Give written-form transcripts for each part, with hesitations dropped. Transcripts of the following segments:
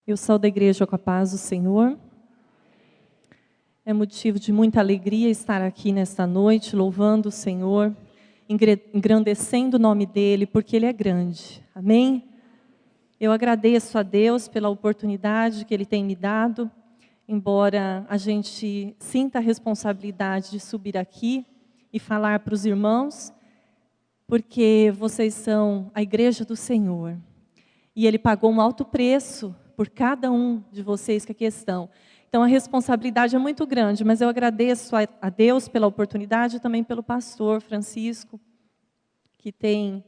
Eu saúdo a igreja com a paz do Senhor. É motivo de muita alegria estar aqui nesta noite, louvando o Senhor, engrandecendo o nome dEle, porque Ele é grande. Amém? Eu agradeço a Deus pela oportunidade que Ele tem me dado, embora a gente sinta a responsabilidade de subir aqui e falar para os irmãos, porque vocês são a igreja do Senhor. E Ele pagou um alto preço por cada um de vocês que aqui estão. Então a responsabilidade é muito grande, mas eu agradeço a Deus pela oportunidade e também pelo pastor Francisco, que tem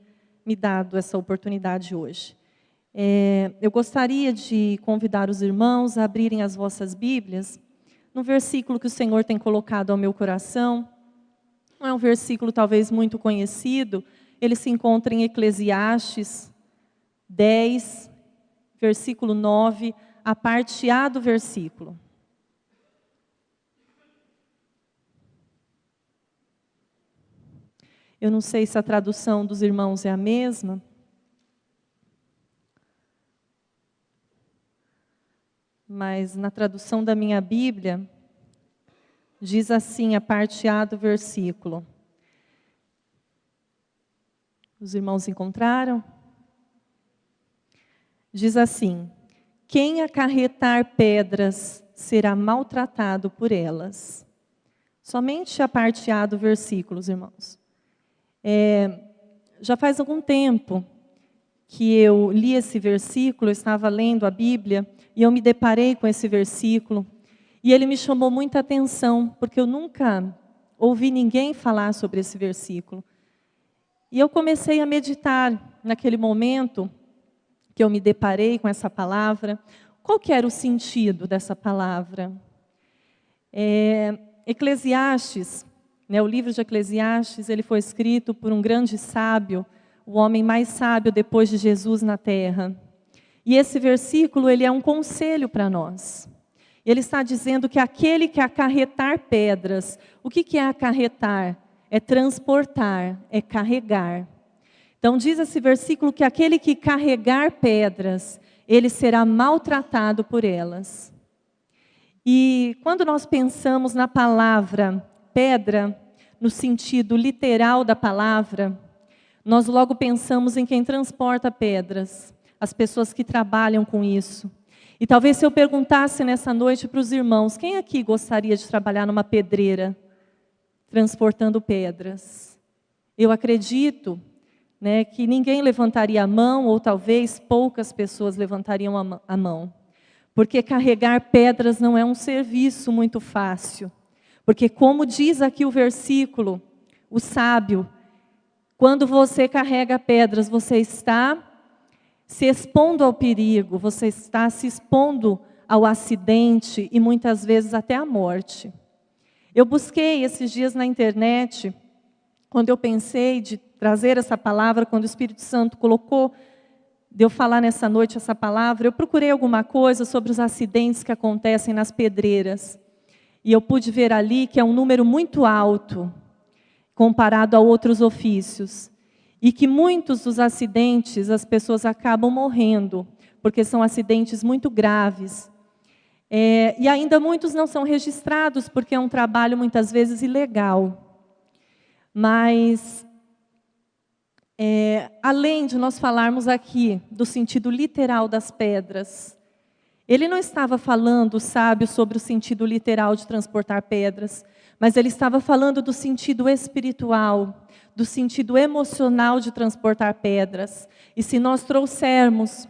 me dado essa oportunidade hoje. Eu gostaria de convidar os irmãos a abrirem as vossas Bíblias no versículo que o Senhor tem colocado ao meu coração. Não é um versículo talvez muito conhecido, ele se encontra em Eclesiastes 10, versículo 9, a parte A do versículo. Eu não sei se a tradução dos irmãos é a mesma. Mas na tradução da minha Bíblia, diz assim a parte A do versículo. Os irmãos encontraram? Diz assim: quem acarretar pedras será maltratado por elas. Somente a parte A do versículo, irmãos. Já faz algum tempo que eu li esse versículo, eu estava lendo a Bíblia, e eu me deparei com esse versículo, e ele me chamou muita atenção, porque eu nunca ouvi ninguém falar sobre esse versículo. E eu comecei a meditar naquele momento que eu me deparei com essa palavra. Qual que era o sentido dessa palavra? Eclesiastes, o livro de Eclesiastes, ele foi escrito por um grande sábio, o homem mais sábio depois de Jesus na terra. E esse versículo, ele é um conselho para nós. Ele está dizendo que aquele que acarretar pedras, o que é acarretar? É transportar, é carregar. Então diz esse versículo que aquele que carregar pedras, ele será maltratado por elas. E quando nós pensamos na palavra pedra, no sentido literal da palavra, nós logo pensamos em quem transporta pedras, as pessoas que trabalham com isso. E talvez se eu perguntasse nessa noite para os irmãos, quem aqui gostaria de trabalhar numa pedreira, transportando pedras? Eu acredito, que ninguém levantaria a mão, ou talvez poucas pessoas levantariam a mão. Porque carregar pedras não é um serviço muito fácil. Porque como diz aqui o versículo, o sábio, quando você carrega pedras, você está se expondo ao perigo, você está se expondo ao acidente e muitas vezes até à morte. Eu busquei esses dias na internet, quando eu pensei de trazer essa palavra, quando o Espírito Santo colocou, de eu falar nessa noite essa palavra, eu procurei alguma coisa sobre os acidentes que acontecem nas pedreiras. E eu pude ver ali que é um número muito alto, comparado a outros ofícios. E que muitos dos acidentes, as pessoas acabam morrendo, porque são acidentes muito graves. E ainda muitos não são registrados, porque é um trabalho muitas vezes ilegal. Mas, além de nós falarmos aqui do sentido literal das pedras, ele não estava falando, sábio, sobre o sentido literal de transportar pedras, mas ele estava falando do sentido espiritual, do sentido emocional de transportar pedras. E se nós trouxermos,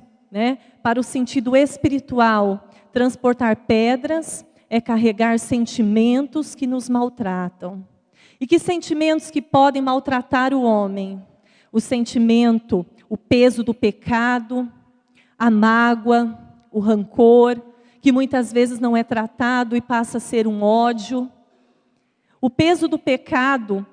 para o sentido espiritual, transportar pedras é carregar sentimentos que nos maltratam. E que sentimentos que podem maltratar o homem? O sentimento, o peso do pecado, a mágoa, o rancor, que muitas vezes não é tratado e passa a ser um ódio. O peso do pecado,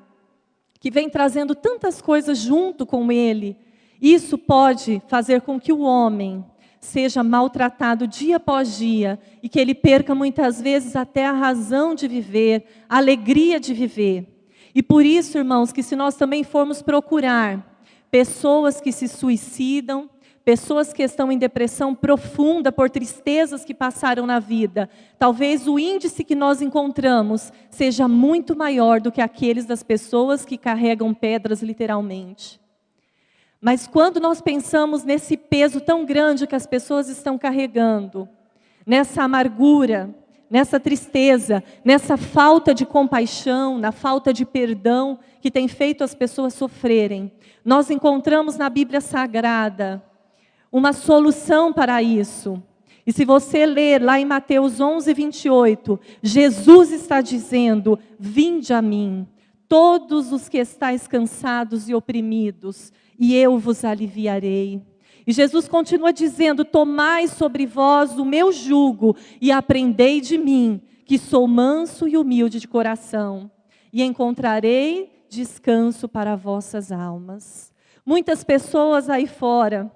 que vem trazendo tantas coisas junto com ele, isso pode fazer com que o homem seja maltratado dia após dia e que ele perca muitas vezes até a razão de viver, a alegria de viver. E por isso, irmãos, que se nós também formos procurar pessoas que se suicidam, pessoas que estão em depressão profunda por tristezas que passaram na vida. Talvez o índice que nós encontramos seja muito maior do que aqueles das pessoas que carregam pedras literalmente. Mas quando nós pensamos nesse peso tão grande que as pessoas estão carregando, nessa amargura, nessa tristeza, nessa falta de compaixão, na falta de perdão que tem feito as pessoas sofrerem, nós encontramos na Bíblia Sagrada uma solução para isso. E se você ler lá em Mateus 11, 28, Jesus está dizendo: vinde a mim, todos os que estáis cansados e oprimidos, e eu vos aliviarei. E Jesus continua dizendo: tomai sobre vós o meu jugo e aprendei de mim, que sou manso e humilde de coração, e encontrarei descanso para vossas almas. Muitas pessoas aí fora,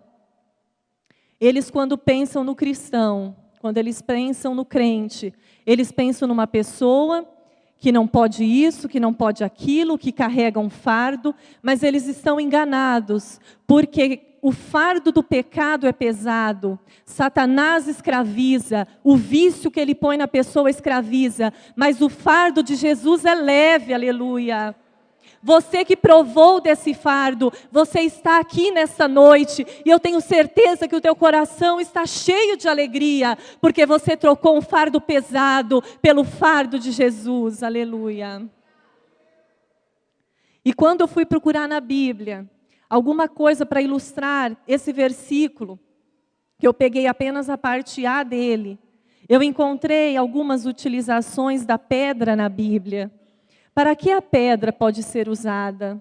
eles quando pensam no cristão, quando eles pensam no crente, eles pensam numa pessoa que não pode isso, que não pode aquilo, que carrega um fardo, mas eles estão enganados, porque o fardo do pecado é pesado, Satanás escraviza, o vício que ele põe na pessoa escraviza, mas o fardo de Jesus é leve, aleluia. Você que provou desse fardo, você está aqui nessa noite, e eu tenho certeza que o teu coração está cheio de alegria, porque você trocou um fardo pesado pelo fardo de Jesus, aleluia. E quando eu fui procurar na Bíblia alguma coisa para ilustrar esse versículo, que eu peguei apenas a parte A dele, eu encontrei algumas utilizações da pedra na Bíblia. Para que a pedra pode ser usada?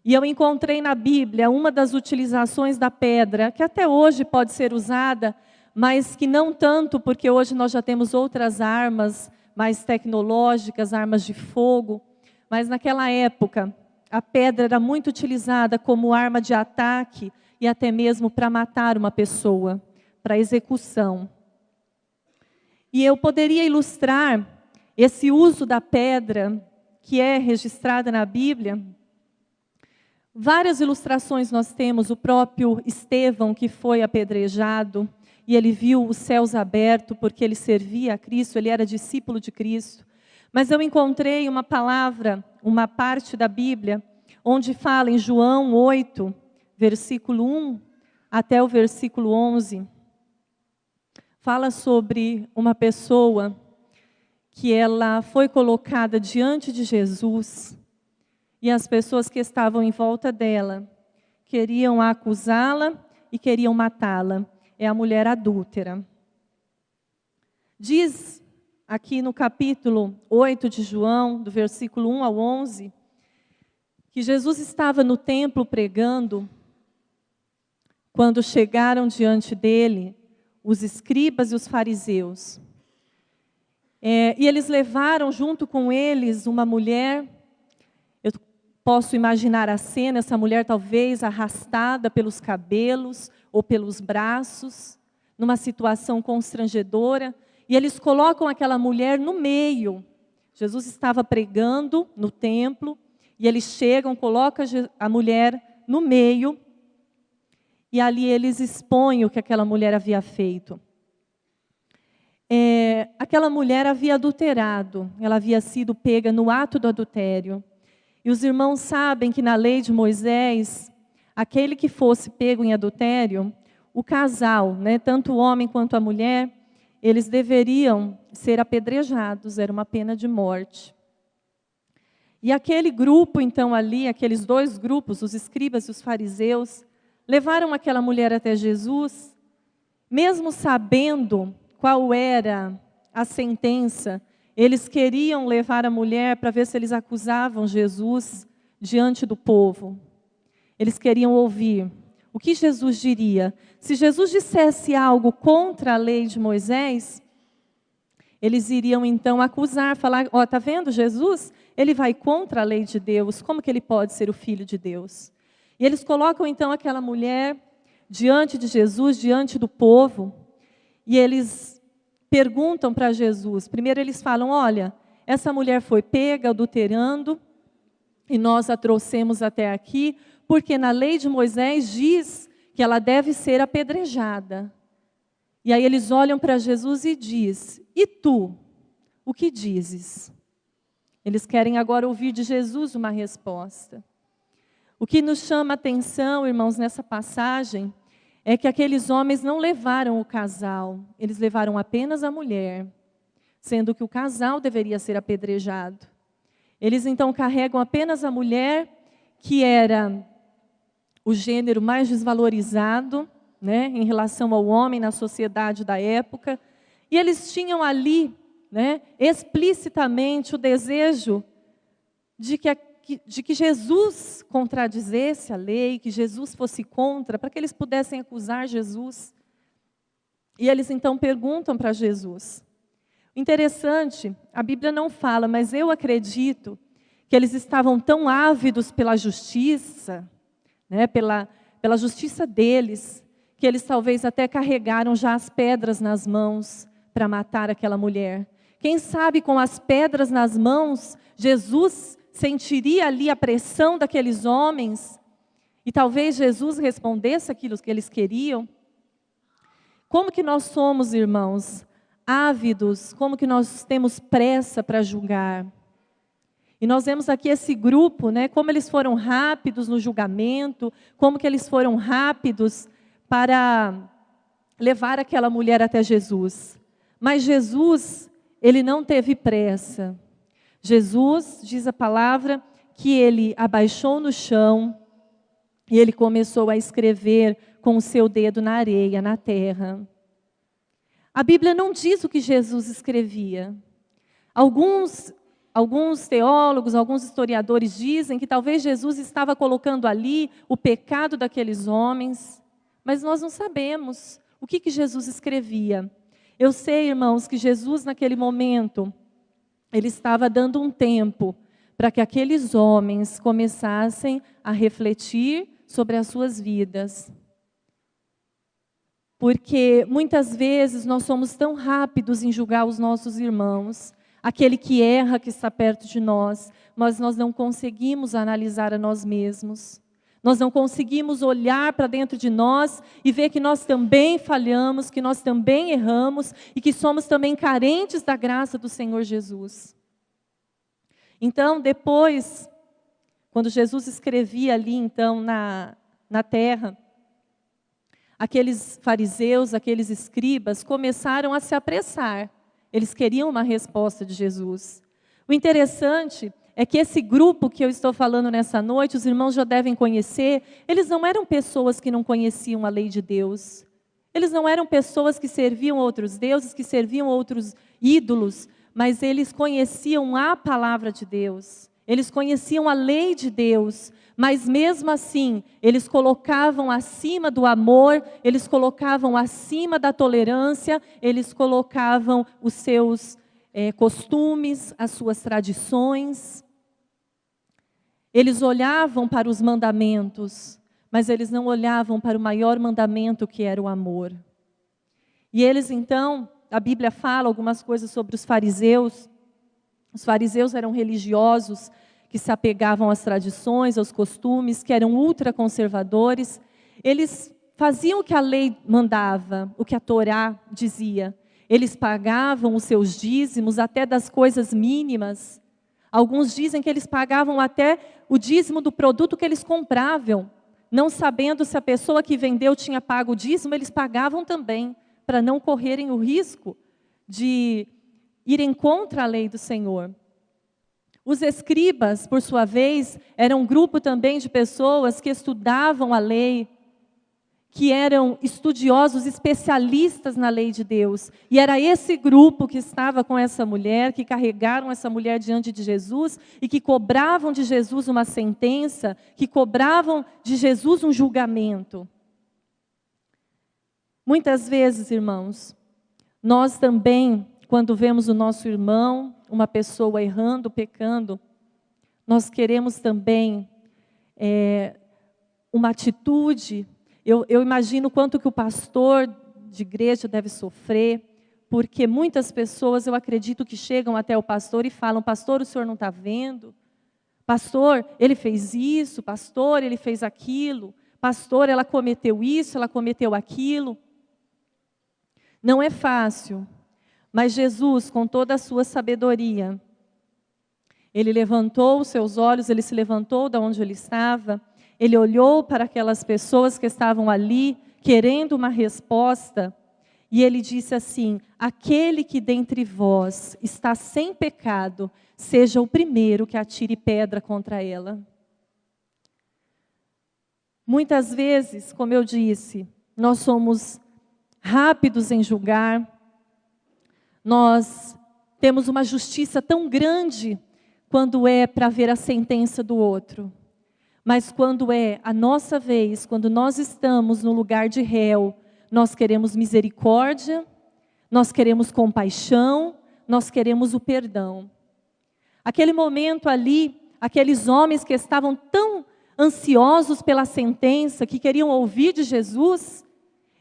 E eu encontrei na Bíblia uma das utilizações da pedra, que até hoje pode ser usada, mas que não tanto, porque hoje nós já temos outras armas mais tecnológicas, armas de fogo. Mas naquela época, a pedra era muito utilizada como arma de ataque e até mesmo para matar uma pessoa, para execução. E eu poderia ilustrar esse uso da pedra, que é registrada na Bíblia. Várias ilustrações nós temos, o próprio Estevão, que foi apedrejado, e ele viu os céus abertos, porque ele servia a Cristo, ele era discípulo de Cristo. Mas eu encontrei uma palavra, uma parte da Bíblia, onde fala em João 8, versículo 1 até o versículo 11, fala sobre uma pessoa que ela foi colocada diante de Jesus, e as pessoas que estavam em volta dela queriam acusá-la e queriam matá-la. É a mulher adúltera. Diz aqui no capítulo 8 de João, do versículo 1 ao 11, que Jesus estava no templo pregando, quando chegaram diante dele os escribas e os fariseus. E eles levaram junto com eles uma mulher. Eu posso imaginar a cena, essa mulher talvez arrastada pelos cabelos ou pelos braços, numa situação constrangedora, e eles colocam aquela mulher no meio. Jesus estava pregando no templo, e eles chegam, colocam a mulher no meio, e ali eles expõem o que aquela mulher havia feito. Aquela mulher havia adulterado, ela havia sido pega no ato do adultério. E os irmãos sabem que na lei de Moisés, aquele que fosse pego em adultério, o casal, tanto o homem quanto a mulher, eles deveriam ser apedrejados, era uma pena de morte. E aquele grupo, então, ali, aqueles dois grupos, os escribas e os fariseus, levaram aquela mulher até Jesus, mesmo sabendo qual era a sentença, eles queriam levar a mulher para ver se eles acusavam Jesus diante do povo. Eles queriam ouvir o que Jesus diria. Se Jesus dissesse algo contra a lei de Moisés, eles iriam então acusar, falar: ó, tá vendo Jesus? Ele vai contra a lei de Deus, como que ele pode ser o filho de Deus? E eles colocam então aquela mulher diante de Jesus, diante do povo, e eles perguntam para Jesus. Primeiro eles falam: olha, essa mulher foi pega adulterando e nós a trouxemos até aqui, porque na lei de Moisés diz que ela deve ser apedrejada. E aí eles olham para Jesus e diz: e tu, o que dizes? Eles querem agora ouvir de Jesus uma resposta. O que nos chama a atenção, irmãos, nessa passagem, é que aqueles homens não levaram o casal, eles levaram apenas a mulher, sendo que o casal deveria ser apedrejado. Eles então carregam apenas a mulher, que era o gênero mais desvalorizado, né, em relação ao homem na sociedade da época, e eles tinham ali, né, explicitamente o desejo de que Jesus contradizesse a lei, que Jesus fosse contra, para que eles pudessem acusar Jesus. E eles então perguntam para Jesus. Interessante, a Bíblia não fala, mas eu acredito que eles estavam tão ávidos pela justiça, né, pela justiça deles, que eles talvez até carregaram já as pedras nas mãos para matar aquela mulher. Quem sabe com as pedras nas mãos, Jesus sentiria ali a pressão daqueles homens e talvez Jesus respondesse aquilo que eles queriam. Como que nós somos, irmãos, ávidos, como que nós temos pressa para julgar? E nós vemos aqui esse grupo, né, como eles foram rápidos no julgamento, como que eles foram rápidos para levar aquela mulher até Jesus. Mas Jesus, ele não teve pressa. Jesus, diz a palavra, que ele abaixou no chão e ele começou a escrever com o seu dedo na areia, na terra. A Bíblia não diz o que Jesus escrevia. Alguns teólogos, alguns historiadores dizem que talvez Jesus estava colocando ali o pecado daqueles homens, mas nós não sabemos o que Jesus escrevia. Eu sei, irmãos, que Jesus naquele momento, ele estava dando um tempo para que aqueles homens começassem a refletir sobre as suas vidas. Porque muitas vezes nós somos tão rápidos em julgar os nossos irmãos, aquele que erra, que está perto de nós, mas nós não conseguimos analisar a nós mesmos. Nós não conseguimos olhar para dentro de nós e ver que nós também falhamos, que nós também erramos e que somos também carentes da graça do Senhor Jesus. Então, depois, quando Jesus escrevia ali, então, na terra, aqueles fariseus, aqueles escribas, começaram a se apressar. Eles queriam uma resposta de Jesus. O interessante é que esse grupo que eu estou falando nessa noite, os irmãos já devem conhecer, eles não eram pessoas que não conheciam a lei de Deus. Eles não eram pessoas que serviam outros deuses, que serviam outros ídolos, mas eles conheciam a palavra de Deus. Eles conheciam a lei de Deus, mas mesmo assim, eles colocavam acima do amor, eles colocavam acima da tolerância, eles colocavam os seus costumes, as suas tradições. Eles olhavam para os mandamentos, mas eles não olhavam para o maior mandamento, que era o amor. E eles então, a Bíblia fala algumas coisas sobre os fariseus. Os fariseus eram religiosos, que se apegavam às tradições, aos costumes, que eram ultraconservadores. Eles faziam o que a lei mandava, o que a Torá dizia. Eles pagavam os seus dízimos até das coisas mínimas. Alguns dizem que eles pagavam até o dízimo do produto que eles compravam. Não sabendo se a pessoa que vendeu tinha pago o dízimo, eles pagavam também, para não correrem o risco de irem contra a lei do Senhor. Os escribas, por sua vez, eram um grupo também de pessoas que estudavam a lei, que eram estudiosos, especialistas na lei de Deus. E era esse grupo que estava com essa mulher, que carregaram essa mulher diante de Jesus e que cobravam de Jesus uma sentença, que cobravam de Jesus um julgamento. Muitas vezes, irmãos, nós também, quando vemos o nosso irmão, uma pessoa errando, pecando, nós queremos também uma atitude. Eu imagino quanto que o pastor de igreja deve sofrer, porque muitas pessoas, eu acredito, que chegam até o pastor e falam: pastor, o senhor não está vendo? Pastor, ele fez isso, pastor, ele fez aquilo. pastor, ela cometeu isso, ela cometeu aquilo. Não é fácil, mas Jesus, com toda a sua sabedoria, ele levantou os seus olhos, ele se levantou de onde ele estava, ele olhou para aquelas pessoas que estavam ali, querendo uma resposta, e ele disse assim: aquele que dentre vós está sem pecado, seja o primeiro que atire pedra contra ela. Muitas vezes, como eu disse, nós somos rápidos em julgar, nós temos uma justiça tão grande quando é para ver a sentença do outro. Mas quando é a nossa vez, quando nós estamos no lugar de réu, nós queremos misericórdia, nós queremos compaixão, nós queremos o perdão. Aquele momento ali, aqueles homens que estavam tão ansiosos pela sentença, que queriam ouvir de Jesus,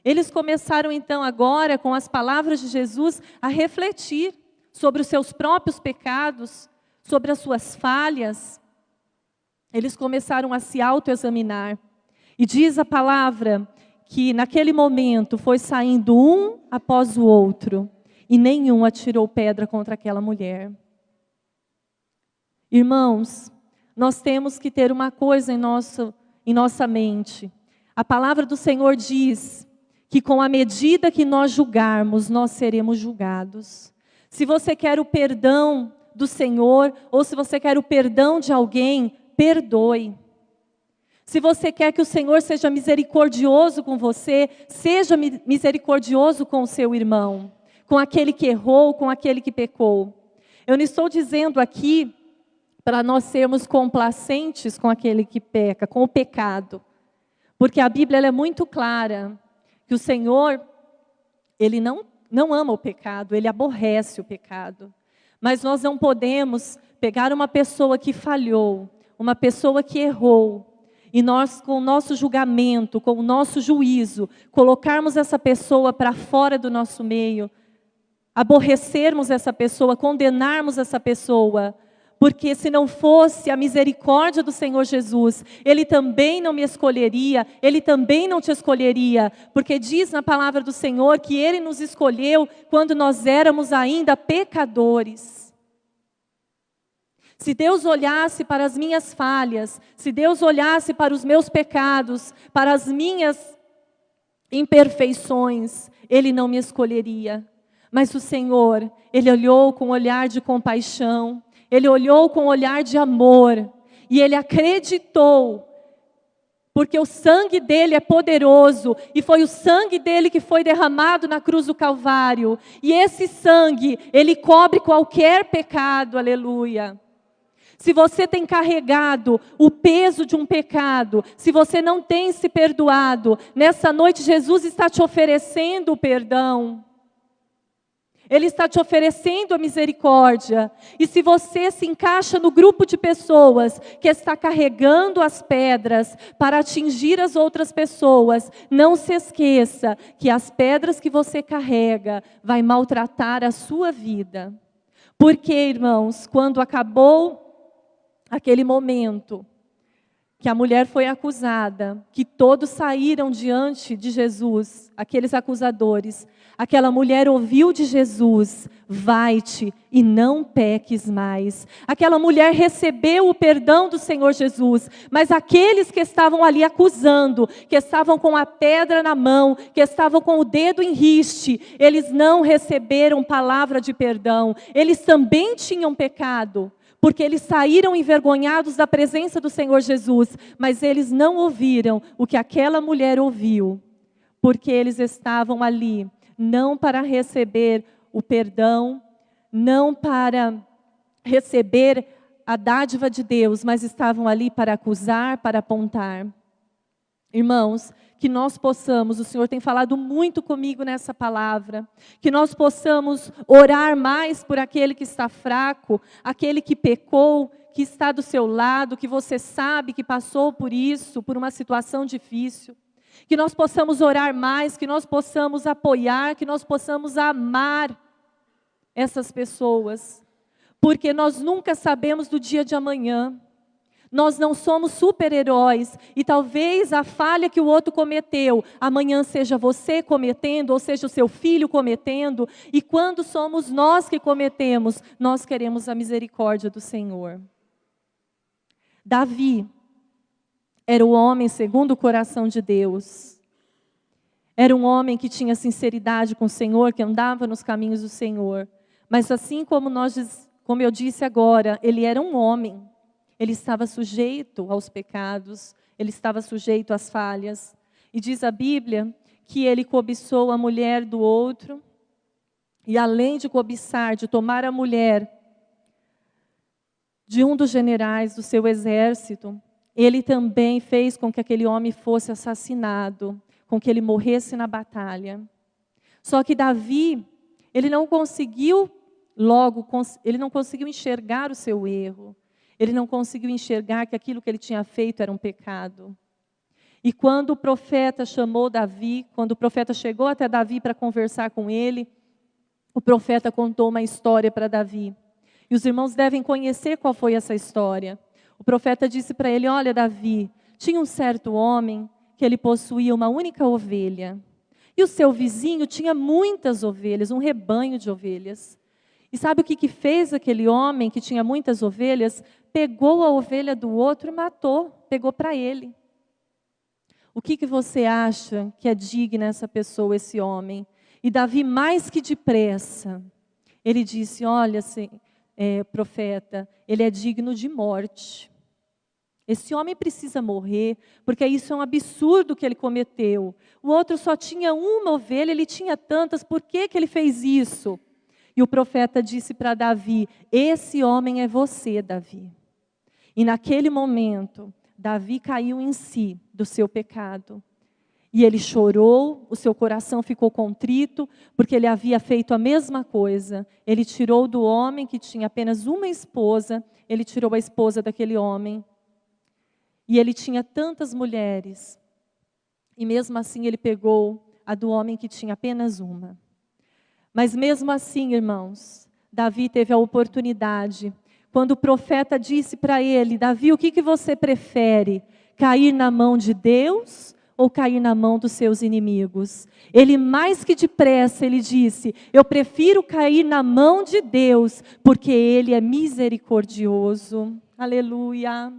eles começaram então agora, com as palavras de Jesus, a refletir sobre os seus próprios pecados, sobre as suas falhas. Eles começaram a se autoexaminar. E diz a palavra que naquele momento foi saindo um após o outro, e nenhum atirou pedra contra aquela mulher. Irmãos, nós temos que ter uma coisa em nossa mente. A palavra do Senhor diz que com a medida que nós julgarmos, nós seremos julgados. Se você quer o perdão do Senhor, ou se você quer o perdão de alguém, perdoe. Se você quer que o Senhor seja misericordioso com você, seja misericordioso com o seu irmão, com aquele que errou, com aquele que pecou. Eu não estou dizendo aqui para nós sermos complacentes com aquele que peca, com o pecado. Porque a Bíblia ela é muito clara, que o Senhor, Ele não ama o pecado, Ele aborrece o pecado. Mas nós não podemos pegar uma pessoa que falhou, uma pessoa que errou, e nós, com o nosso julgamento, com o nosso juízo, colocarmos essa pessoa para fora do nosso meio, aborrecermos essa pessoa, condenarmos essa pessoa, porque se não fosse a misericórdia do Senhor Jesus, Ele também não me escolheria, Ele também não te escolheria, porque diz na palavra do Senhor que Ele nos escolheu quando nós éramos ainda pecadores. Se Deus olhasse para as minhas falhas, se Deus olhasse para os meus pecados, para as minhas imperfeições, Ele não me escolheria. Mas o Senhor, Ele olhou com um olhar de compaixão, Ele olhou com um olhar de amor, e Ele acreditou, porque o sangue dEle é poderoso, e foi o sangue dEle que foi derramado na cruz do Calvário, e esse sangue, Ele cobre qualquer pecado, aleluia. Se você tem carregado o peso de um pecado, se você não tem se perdoado, nessa noite Jesus está te oferecendo o perdão. Ele está te oferecendo a misericórdia. E se você se encaixa no grupo de pessoas que está carregando as pedras para atingir as outras pessoas, não se esqueça que as pedras que você carrega vai maltratar a sua vida. Porque, irmãos, quando acabou aquele momento que a mulher foi acusada, que todos saíram diante de Jesus, aqueles acusadores, aquela mulher ouviu de Jesus: vai-te e não peques mais. Aquela mulher recebeu o perdão do Senhor Jesus, mas aqueles que estavam ali acusando, que estavam com a pedra na mão, que estavam com o dedo em riste, eles não receberam palavra de perdão, eles também tinham pecado. Porque eles saíram envergonhados da presença do Senhor Jesus, mas eles não ouviram o que aquela mulher ouviu, porque eles estavam ali, não para receber o perdão, não para receber a dádiva de Deus, mas estavam ali para acusar, para apontar. Irmãos, que nós possamos, o Senhor tem falado muito comigo nessa palavra, que nós possamos orar mais por aquele que está fraco, aquele que pecou, que está do seu lado, que você sabe que passou por isso, por uma situação difícil. Que nós possamos orar mais, que nós possamos apoiar, que nós possamos amar essas pessoas. Porque nós nunca sabemos do dia de amanhã. Nós não somos super-heróis e talvez a falha que o outro cometeu, amanhã seja você cometendo, ou seja o seu filho cometendo, e quando somos nós que cometemos, nós queremos a misericórdia do Senhor. Davi era o homem segundo o coração de Deus. Era um homem que tinha sinceridade com o Senhor, que andava nos caminhos do Senhor. Mas assim como eu disse agora, ele era um homem. Ele estava sujeito aos pecados, ele estava sujeito às falhas. E diz a Bíblia que ele cobiçou a mulher do outro, e além de cobiçar, de tomar a mulher de um dos generais do seu exército, ele também fez com que aquele homem fosse assassinado, com que ele morresse na batalha. Só que Davi, ele não conseguiu enxergar o seu erro. Ele não conseguiu enxergar que aquilo que ele tinha feito era um pecado. E quando o profeta chamou Davi, quando o profeta chegou até Davi para conversar com ele, o profeta contou uma história para Davi. E os irmãos devem conhecer qual foi essa história. O profeta disse para ele: olha, Davi, tinha um certo homem que ele possuía uma única ovelha. E o seu vizinho tinha muitas ovelhas, um rebanho de ovelhas. E sabe o que fez aquele homem que tinha muitas ovelhas? Pegou a ovelha do outro e matou, pegou para ele. O que você acha que é digno essa pessoa, esse homem? E Davi, mais que depressa, ele disse: olha, profeta, ele é digno de morte. Esse homem precisa morrer, porque isso é um absurdo que ele cometeu. O outro só tinha uma ovelha, ele tinha tantas, por que ele fez isso? E o profeta disse para Davi: esse homem é você, Davi. E naquele momento, Davi caiu em si do seu pecado. E ele chorou, o seu coração ficou contrito, porque ele havia feito a mesma coisa. Ele tirou do homem que tinha apenas uma esposa, ele tirou a esposa daquele homem. E ele tinha tantas mulheres. E mesmo assim ele pegou a do homem que tinha apenas uma. Mas mesmo assim, irmãos, Davi teve a oportunidade. Quando o profeta disse para ele: Davi, o que você prefere? Cair na mão de Deus ou cair na mão dos seus inimigos? Ele mais que depressa, ele disse: eu prefiro cair na mão de Deus, porque Ele é misericordioso. Aleluia.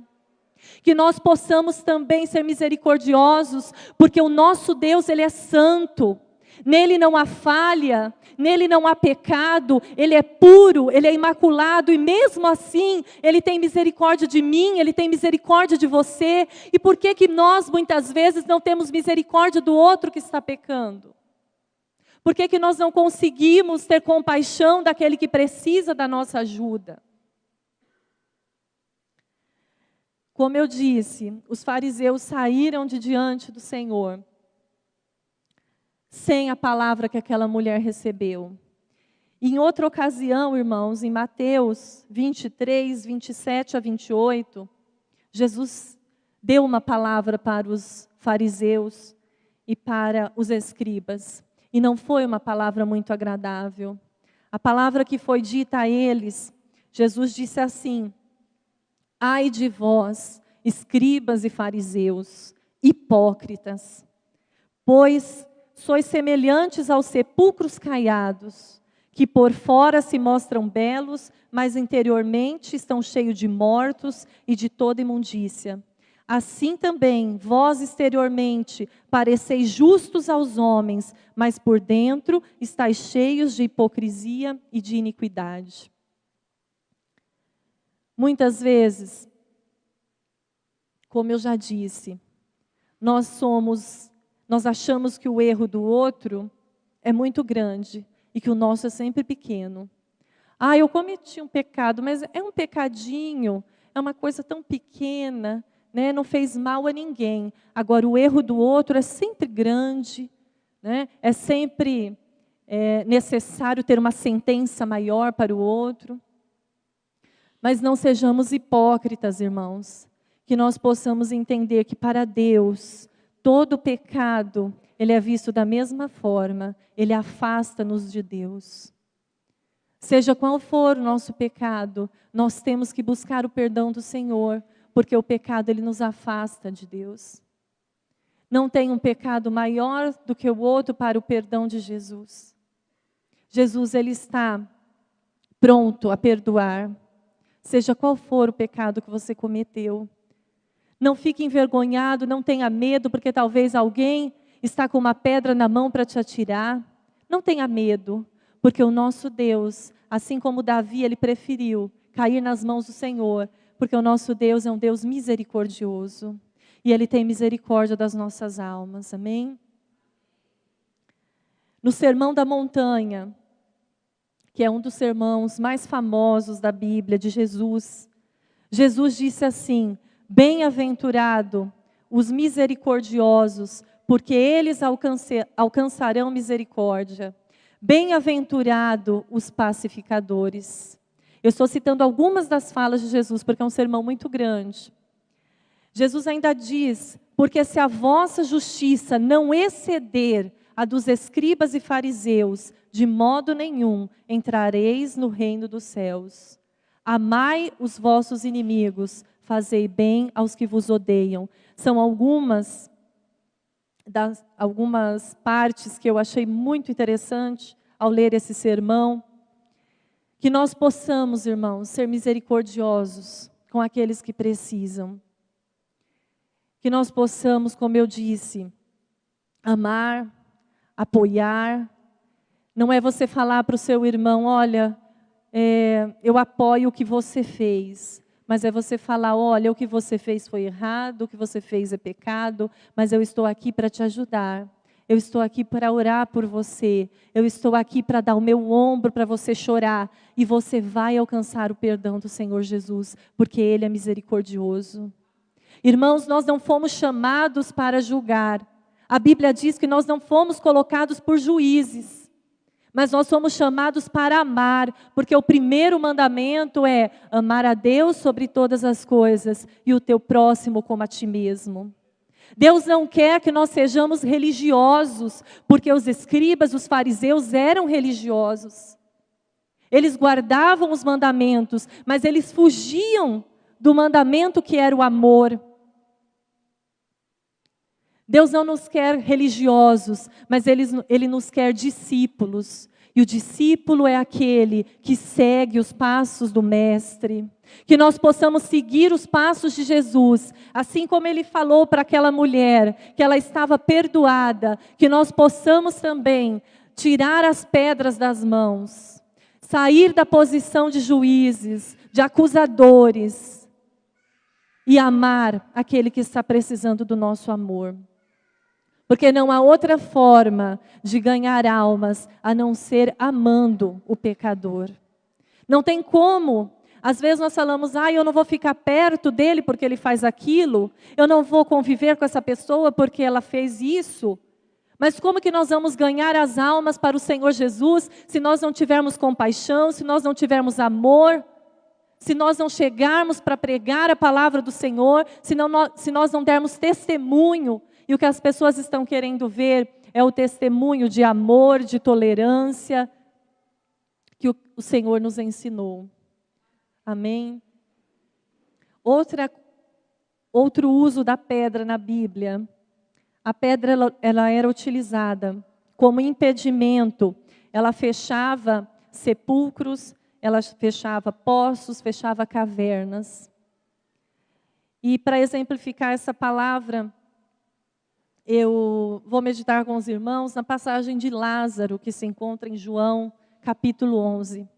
Que nós possamos também ser misericordiosos, porque o nosso Deus, Ele é santo. Nele não há falha, nele não há pecado, Ele é puro, Ele é imaculado, e mesmo assim, Ele tem misericórdia de mim, Ele tem misericórdia de você. E por que nós, muitas vezes, não temos misericórdia do outro que está pecando? Por que nós não conseguimos ter compaixão daquele que precisa da nossa ajuda? Como eu disse, os fariseus saíram de diante do Senhor sem a palavra que aquela mulher recebeu. E em outra ocasião, irmãos, em Mateus 23, 27 a 28, Jesus deu uma palavra para os fariseus e para os escribas. E não foi uma palavra muito agradável. A palavra que foi dita a eles, Jesus disse assim: ai de vós, escribas e fariseus, hipócritas, pois sois semelhantes aos sepulcros caiados, que por fora se mostram belos, mas interiormente estão cheios de mortos e de toda imundícia. Assim também, vós exteriormente pareceis justos aos homens, mas por dentro estáis cheios de hipocrisia e de iniquidade. Muitas vezes, como eu já disse, nós achamos que o erro do outro é muito grande e que o nosso é sempre pequeno. Ah, eu cometi um pecado, mas é um pecadinho, é uma coisa tão pequena, né? Não fez mal a ninguém. Agora, o erro do outro é sempre grande, né? É sempre necessário ter uma sentença maior para o outro. Mas não sejamos hipócritas, irmãos, que nós possamos entender que para Deus, todo pecado, ele é visto da mesma forma, ele afasta-nos de Deus. Seja qual for o nosso pecado, nós temos que buscar o perdão do Senhor, porque o pecado ele nos afasta de Deus. Não tem um pecado maior do que o outro para o perdão de Jesus. Jesus ele está pronto a perdoar, seja qual for o pecado que você cometeu. Não fique envergonhado, não tenha medo, porque talvez alguém está com uma pedra na mão para te atirar. Não tenha medo, porque o nosso Deus, assim como Davi, ele preferiu cair nas mãos do Senhor, porque o nosso Deus é um Deus misericordioso. E Ele tem misericórdia das nossas almas, amém? No Sermão da Montanha, que é um dos sermões mais famosos da Bíblia, de Jesus, Jesus disse assim: bem-aventurado os misericordiosos, porque eles alcançarão misericórdia. Bem-aventurado os pacificadores. Eu estou citando algumas das falas de Jesus, porque é um sermão muito grande. Jesus ainda diz: porque se a vossa justiça não exceder a dos escribas e fariseus, de modo nenhum entrareis no reino dos céus. Amai os vossos inimigos, fazei bem aos que vos odeiam. São algumas partes que eu achei muito interessante ao ler esse sermão. Que nós possamos, irmãos, ser misericordiosos com aqueles que precisam. Que nós possamos, como eu disse, amar, apoiar. Não é você falar para o seu irmão: olha, eu apoio o que você fez. Mas é você falar: olha, o que você fez foi errado, o que você fez é pecado, mas eu estou aqui para te ajudar. Eu estou aqui para orar por você. Eu estou aqui para dar o meu ombro para você chorar. E você vai alcançar o perdão do Senhor Jesus, porque Ele é misericordioso. Irmãos, nós não fomos chamados para julgar. A Bíblia diz que nós não fomos colocados por juízes. Mas nós somos chamados para amar, porque o primeiro mandamento é amar a Deus sobre todas as coisas e o teu próximo como a ti mesmo. Deus não quer que nós sejamos religiosos, porque os escribas, os fariseus eram religiosos. Eles guardavam os mandamentos, mas eles fugiam do mandamento que era o amor. Deus não nos quer religiosos, mas Ele nos quer discípulos. E o discípulo é aquele que segue os passos do Mestre. Que nós possamos seguir os passos de Jesus, assim como Ele falou para aquela mulher, que ela estava perdoada, que nós possamos também tirar as pedras das mãos, sair da posição de juízes, de acusadores, e amar aquele que está precisando do nosso amor. Porque não há outra forma de ganhar almas a não ser amando o pecador. Não tem como. Às vezes nós falamos: eu não vou ficar perto dele porque ele faz aquilo. Eu não vou conviver com essa pessoa porque ela fez isso. Mas como que nós vamos ganhar as almas para o Senhor Jesus se nós não tivermos compaixão, se nós não tivermos amor? Se nós não chegarmos para pregar a palavra do Senhor, se nós não dermos testemunho? E o que as pessoas estão querendo ver é o testemunho de amor, de tolerância, que o Senhor nos ensinou. Amém? Outro uso da pedra na Bíblia. A pedra ela era utilizada como impedimento. Ela fechava sepulcros, ela fechava poços, fechava cavernas. E para exemplificar essa palavra, eu vou meditar com os irmãos na passagem de Lázaro, que se encontra em João, capítulo 11.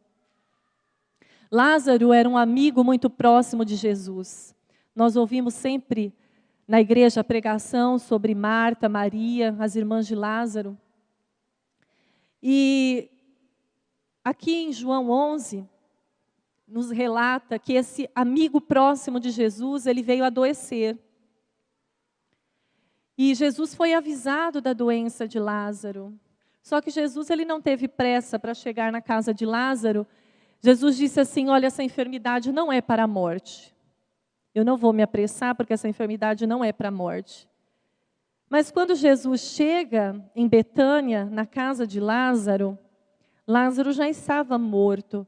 Lázaro era um amigo muito próximo de Jesus. Nós ouvimos sempre na igreja a pregação sobre Marta, Maria, as irmãs de Lázaro. E aqui em João 11, nos relata que esse amigo próximo de Jesus, ele veio adoecer. E Jesus foi avisado da doença de Lázaro. Só que Jesus ele não teve pressa para chegar na casa de Lázaro. Jesus disse assim: olha, essa enfermidade não é para a morte. Eu não vou me apressar porque essa enfermidade não é para a morte. Mas quando Jesus chega em Betânia, na casa de Lázaro, Lázaro já estava morto,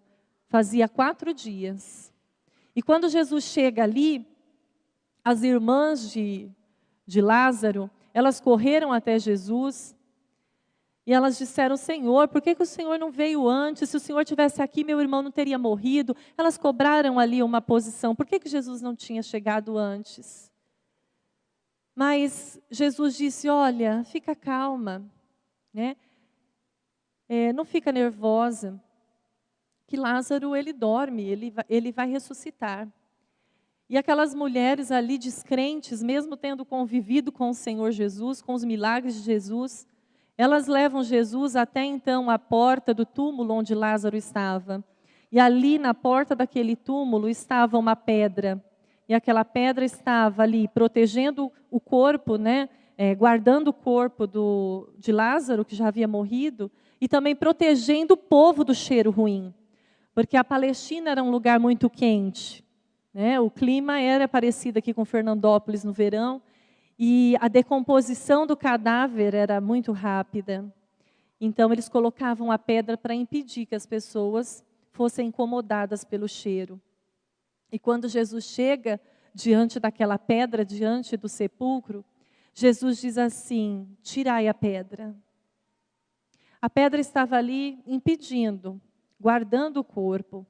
fazia 4 dias. E quando Jesus chega ali, as irmãs de Lázaro, elas correram até Jesus e elas disseram: Senhor, por que o Senhor não veio antes? Se o Senhor estivesse aqui, meu irmão não teria morrido. Elas cobraram ali uma posição. Por que Jesus não tinha chegado antes? Mas Jesus disse: olha, fica calma, né? Não fica nervosa, que Lázaro, ele dorme, ele vai ressuscitar. E aquelas mulheres ali descrentes, mesmo tendo convivido com o Senhor Jesus, com os milagres de Jesus, elas levam Jesus até então à porta do túmulo onde Lázaro estava. E ali na porta daquele túmulo estava uma pedra. E aquela pedra estava ali protegendo o corpo, né? Guardando o corpo de Lázaro, que já havia morrido, e também protegendo o povo do cheiro ruim. Porque a Palestina era um lugar muito quente, né? O clima era parecido aqui com Fernandópolis no verão, e a decomposição do cadáver era muito rápida. Então, eles colocavam a pedra para impedir que as pessoas fossem incomodadas pelo cheiro. E quando Jesus chega diante daquela pedra, diante do sepulcro, Jesus diz assim: tirai a pedra. A pedra estava ali impedindo, guardando o corpo.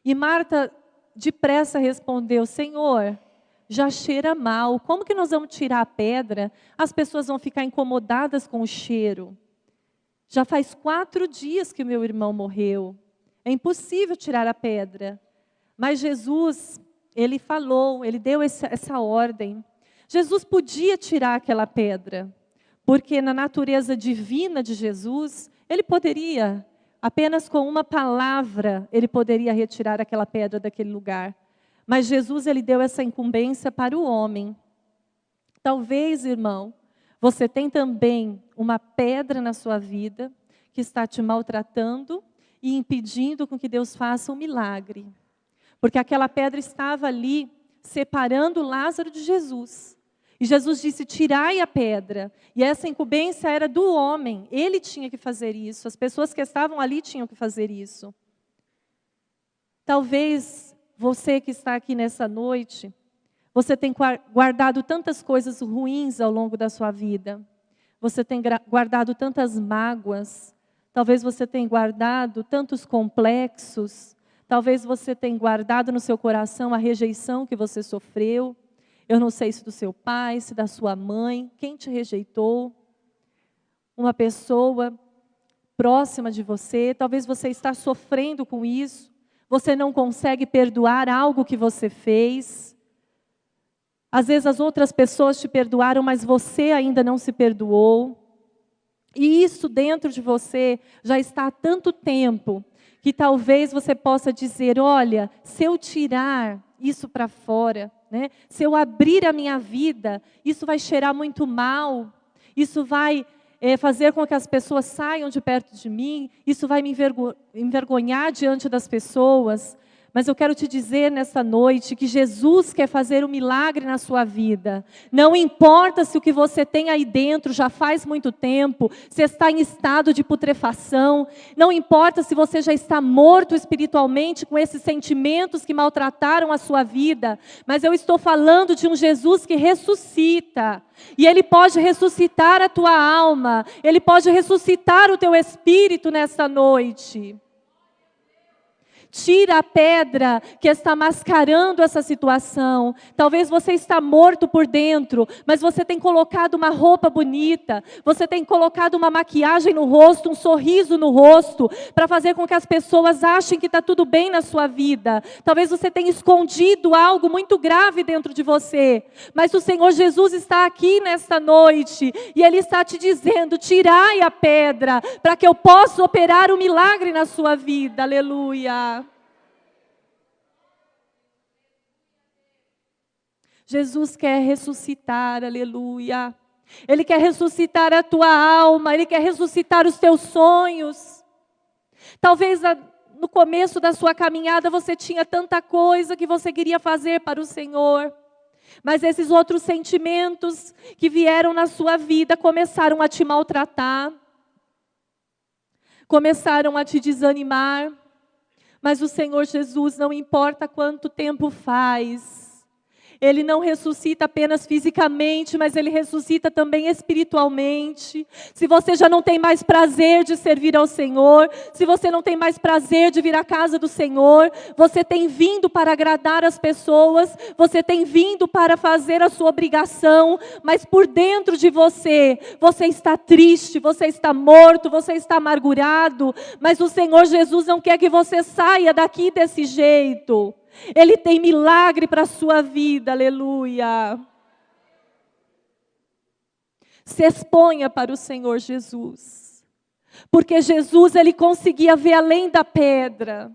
E Marta depressa respondeu: Senhor, já cheira mal, como que nós vamos tirar a pedra? As pessoas vão ficar incomodadas com o cheiro. Já faz 4 dias que o meu irmão morreu. É impossível tirar a pedra. Mas Jesus, ele falou, ele deu essa ordem. Jesus podia tirar aquela pedra, porque na natureza divina de Jesus, ele poderia, apenas com uma palavra, ele poderia retirar aquela pedra daquele lugar. Mas Jesus, ele deu essa incumbência para o homem. Talvez, irmão, você tem também uma pedra na sua vida que está te maltratando e impedindo com que Deus faça um milagre. Porque aquela pedra estava ali separando Lázaro de Jesus. E Jesus disse: tirai a pedra. E essa incumbência era do homem. Ele tinha que fazer isso. As pessoas que estavam ali tinham que fazer isso. Talvez você que está aqui nessa noite, você tem guardado tantas coisas ruins ao longo da sua vida. Você tem guardado tantas mágoas. Talvez você tenha guardado tantos complexos. Talvez você tenha guardado no seu coração a rejeição que você sofreu. Eu não sei se do seu pai, se da sua mãe, quem te rejeitou. Uma pessoa próxima de você, talvez você está sofrendo com isso. Você não consegue perdoar algo que você fez. Às vezes as outras pessoas te perdoaram, mas você ainda não se perdoou. E isso dentro de você já está há tanto tempo, que talvez você possa dizer: olha, se eu tirar isso para fora, né? Se eu abrir a minha vida, isso vai cheirar muito mal, isso vai fazer com que as pessoas saiam de perto de mim, isso vai me envergonhar diante das pessoas. Mas eu quero te dizer nessa noite que Jesus quer fazer um milagre na sua vida. Não importa se o que você tem aí dentro já faz muito tempo, se está em estado de putrefação, não importa se você já está morto espiritualmente com esses sentimentos que maltrataram a sua vida, mas eu estou falando de um Jesus que ressuscita. E Ele pode ressuscitar a tua alma, Ele pode ressuscitar o teu espírito nessa noite. Tira a pedra que está mascarando essa situação. Talvez você está morto por dentro, mas você tem colocado uma roupa bonita, você tem colocado uma maquiagem no rosto, um sorriso no rosto, para fazer com que as pessoas achem que está tudo bem na sua vida. Talvez você tenha escondido algo muito grave dentro de você, mas o Senhor Jesus está aqui nesta noite, e Ele está te dizendo: tirai a pedra, para que eu possa operar o milagre na sua vida. Aleluia. Jesus quer ressuscitar, aleluia. Ele quer ressuscitar a tua alma, Ele quer ressuscitar os teus sonhos. Talvez no começo da sua caminhada você tinha tanta coisa que você queria fazer para o Senhor, mas esses outros sentimentos que vieram na sua vida começaram a te maltratar, começaram a te desanimar. Mas o Senhor Jesus, não importa quanto tempo faz, Ele não ressuscita apenas fisicamente, mas Ele ressuscita também espiritualmente. Se você já não tem mais prazer de servir ao Senhor, se você não tem mais prazer de vir à casa do Senhor, você tem vindo para agradar as pessoas, você tem vindo para fazer a sua obrigação, mas por dentro de você, você está triste, você está morto, você está amargurado, mas o Senhor Jesus não quer que você saia daqui desse jeito. Ele tem milagre para a sua vida, aleluia. Se exponha para o Senhor Jesus, porque Jesus, Ele conseguia ver além da pedra.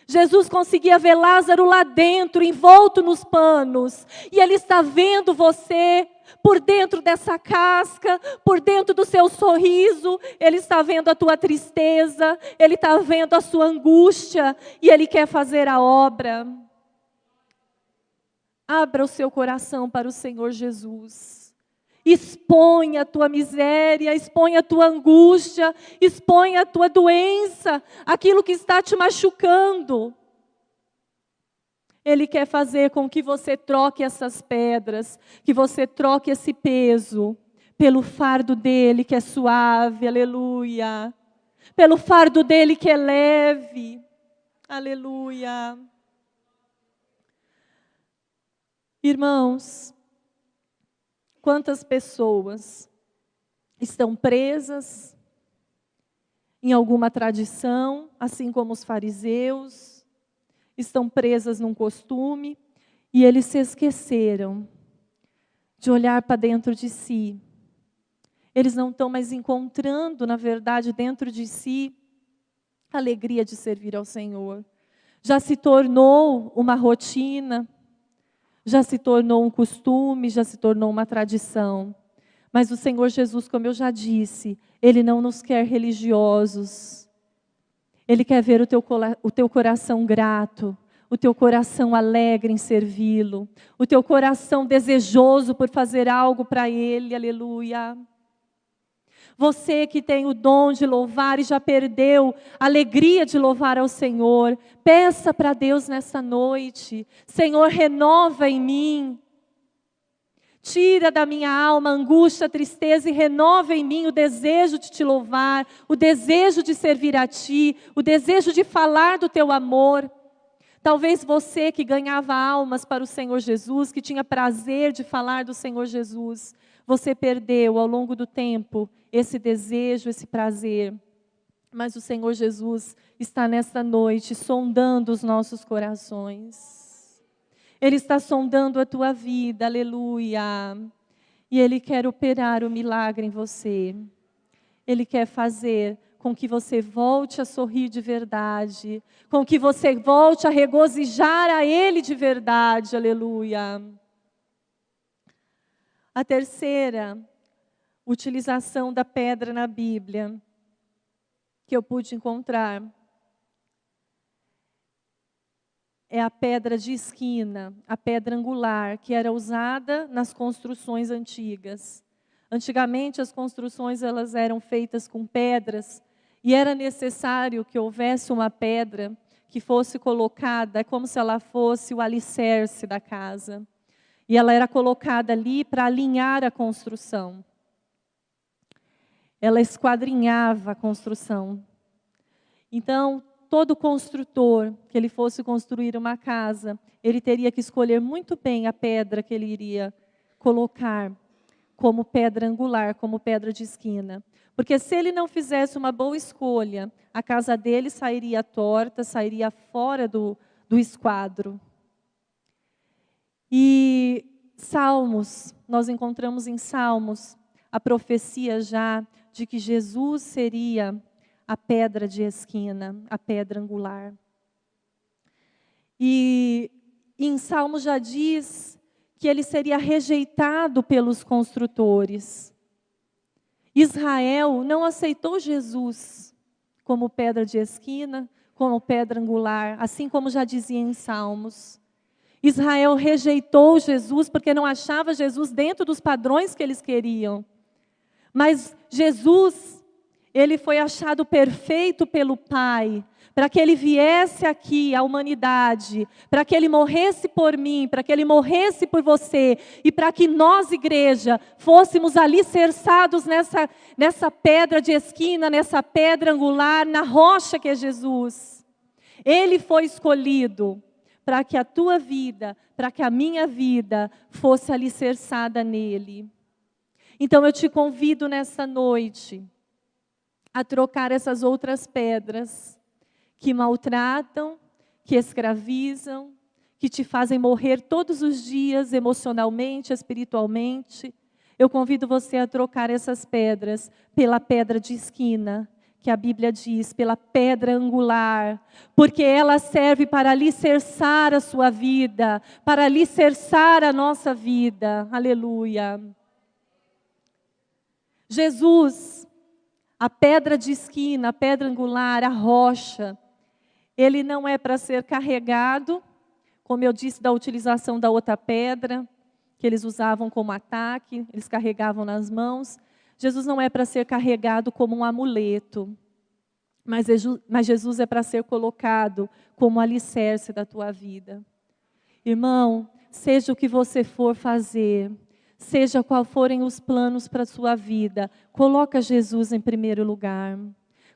Jesus conseguia ver Lázaro lá dentro, envolto nos panos, e Ele está vendo você por dentro dessa casca, por dentro do seu sorriso. Ele está vendo a tua tristeza, Ele está vendo a sua angústia, e Ele quer fazer a obra. Abra o seu coração para o Senhor Jesus. Exponha a tua miséria, exponha a tua angústia, exponha a tua doença, aquilo que está te machucando. Ele quer fazer com que você troque essas pedras, que você troque esse peso, pelo fardo dele que é suave, aleluia. Pelo fardo dele que é leve, aleluia. Irmãos, quantas pessoas estão presas em alguma tradição, assim como os fariseus, estão presas num costume, e eles se esqueceram de olhar para dentro de si. Eles não estão mais encontrando, na verdade, dentro de si, a alegria de servir ao Senhor. Já se tornou uma rotina, já se tornou um costume, já se tornou uma tradição. Mas o Senhor Jesus, como eu já disse, Ele não nos quer religiosos. Ele quer ver o teu coração grato, o teu coração alegre em servi-lo, o teu coração desejoso por fazer algo para Ele, aleluia. Você que tem o dom de louvar e já perdeu a alegria de louvar ao Senhor, peça para Deus nessa noite: Senhor, renova em mim. Tira da minha alma a angústia, a tristeza e renova em mim o desejo de te louvar, o desejo de servir a Ti, o desejo de falar do Teu amor. Talvez você que ganhava almas para o Senhor Jesus, que tinha prazer de falar do Senhor Jesus, você perdeu ao longo do tempo esse desejo, esse prazer. Mas o Senhor Jesus está nessa noite sondando os nossos corações. Ele está sondando a tua vida, aleluia. E Ele quer operar o milagre em você. Ele quer fazer com que você volte a sorrir de verdade, com que você volte a regozijar a Ele de verdade, aleluia. A terceira utilização da pedra na Bíblia que eu pude encontrar é a pedra de esquina, a pedra angular, que era usada nas construções antigas. Antigamente as construções elas eram feitas com pedras e era necessário que houvesse uma pedra que fosse colocada como se ela fosse o alicerce da casa. E ela era colocada ali para alinhar a construção. Ela esquadrinhava a construção. Então, todo construtor que ele fosse construir uma casa, ele teria que escolher muito bem a pedra que ele iria colocar como pedra angular, como pedra de esquina. Porque se ele não fizesse uma boa escolha, a casa dele sairia torta, sairia fora do esquadro. E Salmos, nós encontramos em Salmos a profecia já de que Jesus seria a pedra de esquina, a pedra angular. E em Salmos já diz que ele seria rejeitado pelos construtores. Israel não aceitou Jesus como pedra de esquina, como pedra angular, assim como já dizia em Salmos. Israel rejeitou Jesus porque não achava Jesus dentro dos padrões que eles queriam. Mas Jesus, Ele foi achado perfeito pelo Pai, para que Ele viesse aqui à humanidade, para que Ele morresse por mim, para que Ele morresse por você, e para que nós, igreja, fôssemos alicerçados nessa pedra de esquina, nessa pedra angular, na rocha que é Jesus. Ele foi escolhido para que a tua vida, para que a minha vida fosse alicerçada nele. Então eu te convido nessa noite a trocar essas outras pedras que maltratam, que escravizam, que te fazem morrer todos os dias emocionalmente, espiritualmente. Eu convido você a trocar essas pedras pela pedra de esquina, que a Bíblia diz, pela pedra angular, porque ela serve para alicerçar a sua vida, para alicerçar a nossa vida. Aleluia. Jesus, a pedra de esquina, a pedra angular, a rocha, ele não é para ser carregado, como eu disse da utilização da outra pedra, que eles usavam como ataque, eles carregavam nas mãos. Jesus não é para ser carregado como um amuleto, mas Jesus é para ser colocado como alicerce da tua vida. Irmão, seja o que você for fazer, seja qual forem os planos para a sua vida, coloca Jesus em primeiro lugar.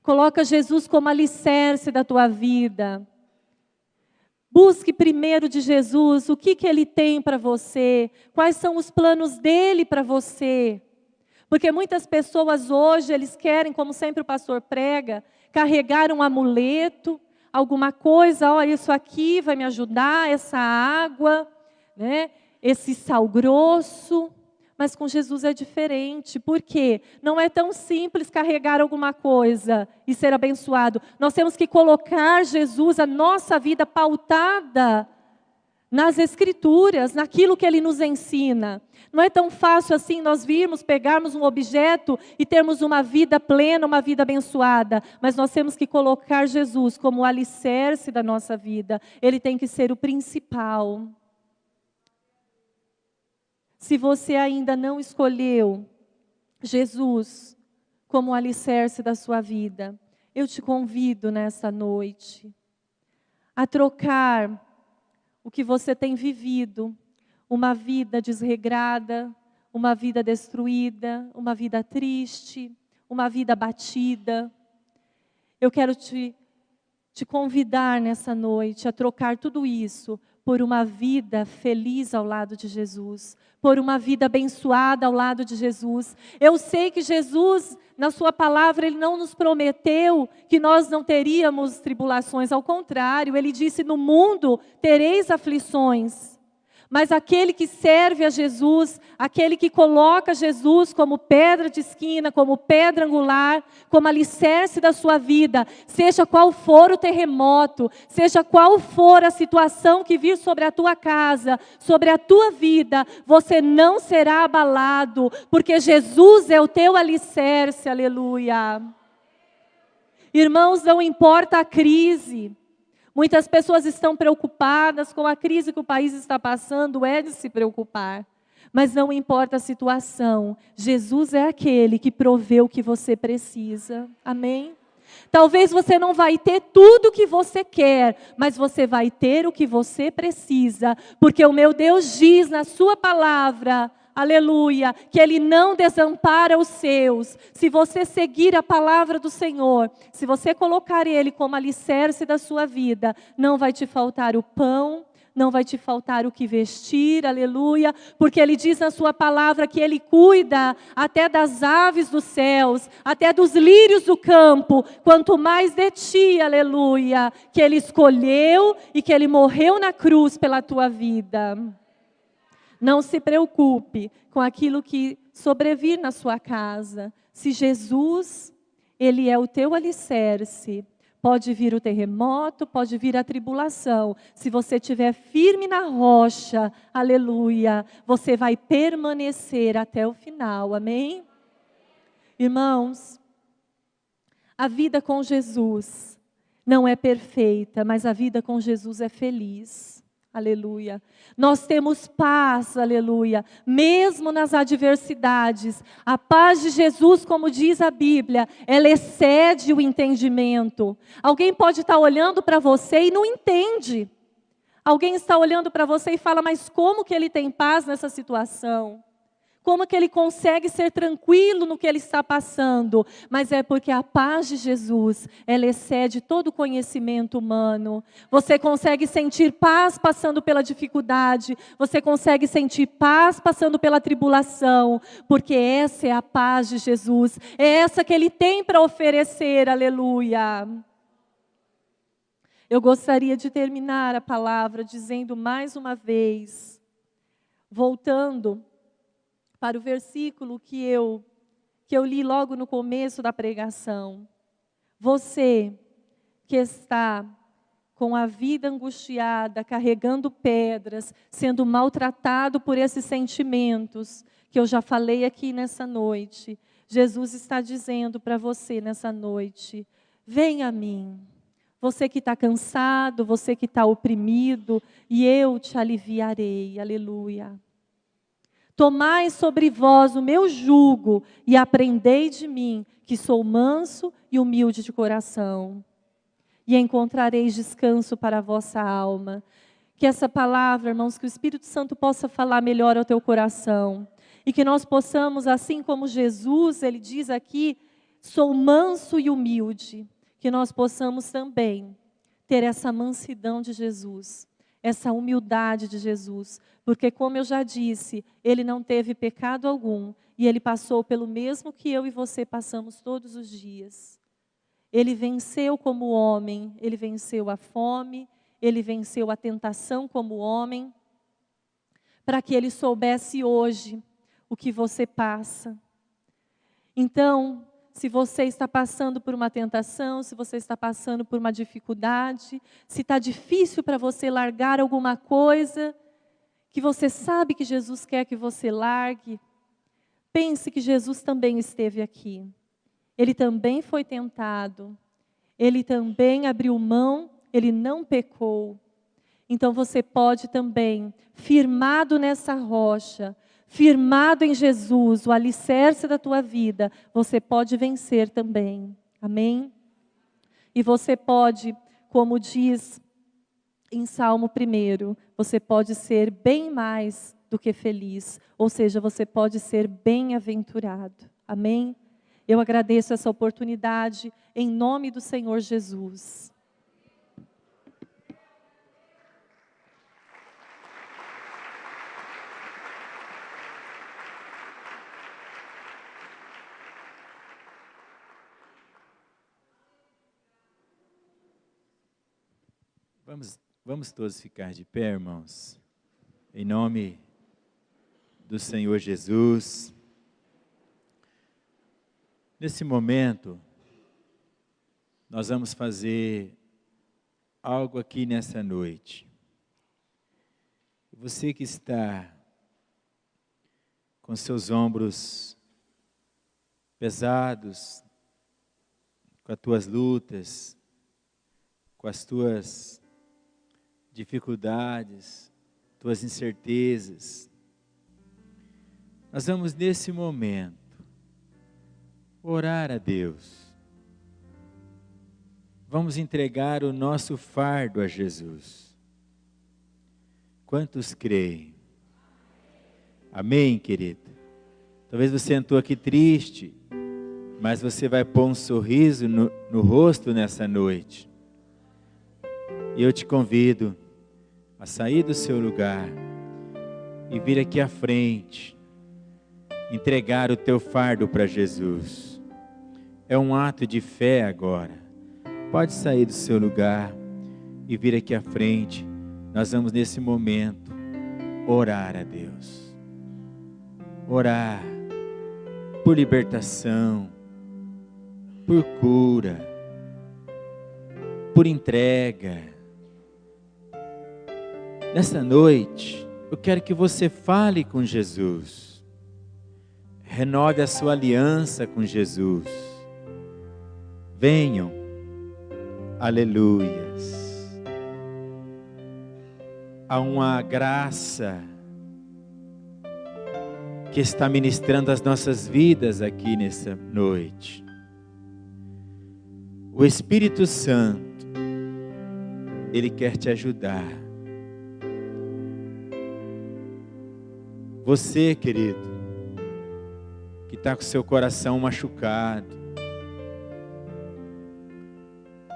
Coloca Jesus como alicerce da tua vida. Busque primeiro de Jesus o que Ele tem para você, quais são os planos dEle para você. Porque muitas pessoas hoje, eles querem, como sempre o pastor prega, carregar um amuleto, alguma coisa, olha, isso aqui vai me ajudar, essa água, né? Esse sal grosso. Mas com Jesus é diferente. Por quê? Não é tão simples carregar alguma coisa e ser abençoado. Nós temos que colocar Jesus, a nossa vida pautada nas Escrituras, naquilo que Ele nos ensina. Não é tão fácil assim nós virmos, pegarmos um objeto e termos uma vida plena, uma vida abençoada. Mas nós temos que colocar Jesus como o alicerce da nossa vida. Ele tem que ser o principal. Se você ainda não escolheu Jesus como o alicerce da sua vida, eu te convido nessa noite a trocar o que você tem vivido, uma vida desregrada, uma vida destruída, uma vida triste, uma vida abatida. Eu quero te convidar nessa noite a trocar tudo isso por uma vida feliz ao lado de Jesus, por uma vida abençoada ao lado de Jesus. Eu sei que Jesus, na sua palavra, Ele não nos prometeu que nós não teríamos tribulações, ao contrário, Ele disse, no mundo tereis aflições. Mas aquele que serve a Jesus, aquele que coloca Jesus como pedra de esquina, como pedra angular, como alicerce da sua vida, seja qual for o terremoto, seja qual for a situação que vir sobre a tua casa, sobre a tua vida, você não será abalado, porque Jesus é o teu alicerce, aleluia. Irmãos, não importa a crise. Muitas pessoas estão preocupadas com a crise que o país está passando, é de se preocupar. Mas não importa a situação, Jesus é aquele que provê o que você precisa. Amém? Talvez você não vai ter tudo o que você quer, mas você vai ter o que você precisa. Porque o meu Deus diz na sua palavra, aleluia, que Ele não desampara os seus. Se você seguir a palavra do Senhor, se você colocar Ele como alicerce da sua vida, não vai te faltar o pão, não vai te faltar o que vestir, aleluia, porque Ele diz na sua palavra que Ele cuida até das aves dos céus, até dos lírios do campo, quanto mais de ti, aleluia, que Ele escolheu e que Ele morreu na cruz pela tua vida. Não se preocupe com aquilo que sobrevir na sua casa. Se Jesus, Ele é o teu alicerce, pode vir o terremoto, pode vir a tribulação. Se você estiver firme na rocha, aleluia, você vai permanecer até o final, amém? Irmãos, a vida com Jesus não é perfeita, mas a vida com Jesus é feliz. Aleluia. Nós temos paz, aleluia, mesmo nas adversidades. A paz de Jesus, como diz a Bíblia, ela excede o entendimento. Alguém pode estar olhando para você e não entende. Alguém está olhando para você e fala, mas como que ele tem paz nessa situação? Como que ele consegue ser tranquilo no que ele está passando? Mas é porque a paz de Jesus, ela excede todo o conhecimento humano. Você consegue sentir paz passando pela dificuldade. Você consegue sentir paz passando pela tribulação. Porque essa é a paz de Jesus. É essa que ele tem para oferecer. Aleluia. Eu gostaria de terminar a palavra dizendo mais uma vez, voltando para o versículo que eu li logo no começo da pregação. Você que está com a vida angustiada, carregando pedras, sendo maltratado por esses sentimentos, que eu já falei aqui nessa noite, Jesus está dizendo para você nessa noite, venha a mim. Você que está cansado, você que está oprimido, e eu te aliviarei. Aleluia. Tomai sobre vós o meu jugo e aprendei de mim, que sou manso e humilde de coração. E encontrareis descanso para a vossa alma. Que essa palavra, irmãos, que o Espírito Santo possa falar melhor ao teu coração. E que nós possamos, assim como Jesus, ele diz aqui, sou manso e humilde. Que nós possamos também ter essa mansidão de Jesus. Essa humildade de Jesus, porque como eu já disse, ele não teve pecado algum, e ele passou pelo mesmo que eu e você passamos todos os dias. Ele venceu como homem, ele venceu a fome, ele venceu a tentação como homem, para que ele soubesse hoje o que você passa. Então, se você está passando por uma tentação, se você está passando por uma dificuldade, se está difícil para você largar alguma coisa, que você sabe que Jesus quer que você largue, pense que Jesus também esteve aqui. Ele também foi tentado, ele também abriu mão, ele não pecou. Então você pode também, firmado nessa rocha, firmado em Jesus, o alicerce da tua vida, você pode vencer também. Amém? E você pode, como diz em Salmo 1, você pode ser bem mais do que feliz. Ou seja, você pode ser bem-aventurado. Amém? Eu agradeço essa oportunidade em nome do Senhor Jesus. Vamos todos ficar de pé, irmãos, em nome do Senhor Jesus. Nesse momento, nós vamos fazer algo aqui nessa noite. Você que está com seus ombros pesados, com as tuas lutas, com as tuas dificuldades, tuas incertezas. Nós vamos nesse momento orar a Deus. Vamos entregar o nosso fardo a Jesus. Quantos creem? Amém, querido? Talvez você entrou aqui triste, mas você vai pôr um sorriso no rosto nessa noite. E eu te convido a sair do seu lugar e vir aqui à frente, entregar o teu fardo para Jesus. É um ato de fé agora. Pode sair do seu lugar e vir aqui à frente. Nós vamos nesse momento orar a Deus. Orar por libertação, por cura, por entrega. Nessa noite, eu quero que você fale com Jesus. Renove a sua aliança com Jesus. Venham. Aleluias. há uma graça que está ministrando as nossas vidas aqui nessa noite. O Espírito Santo, Ele quer te ajudar. Você, querido, que está com seu coração machucado,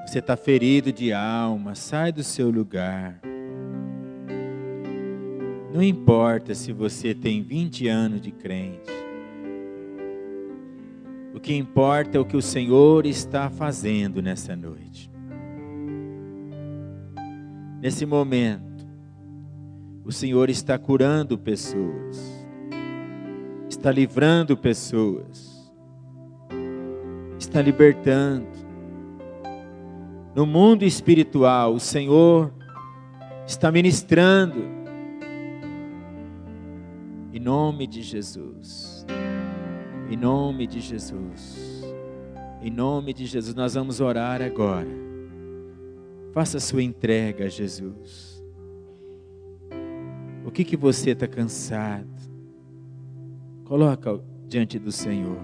você está ferido de alma, sai do seu lugar. Não importa se você tem 20 anos de crente. O que importa é o que o Senhor está fazendo nessa noite. Nesse momento, o Senhor está curando pessoas, está livrando pessoas, está libertando. No mundo espiritual, o Senhor está ministrando. Em nome de Jesus, em nome de Jesus, em nome de Jesus, nós vamos orar agora. Faça a sua entrega a Jesus. O que você está cansado? Coloca diante do Senhor.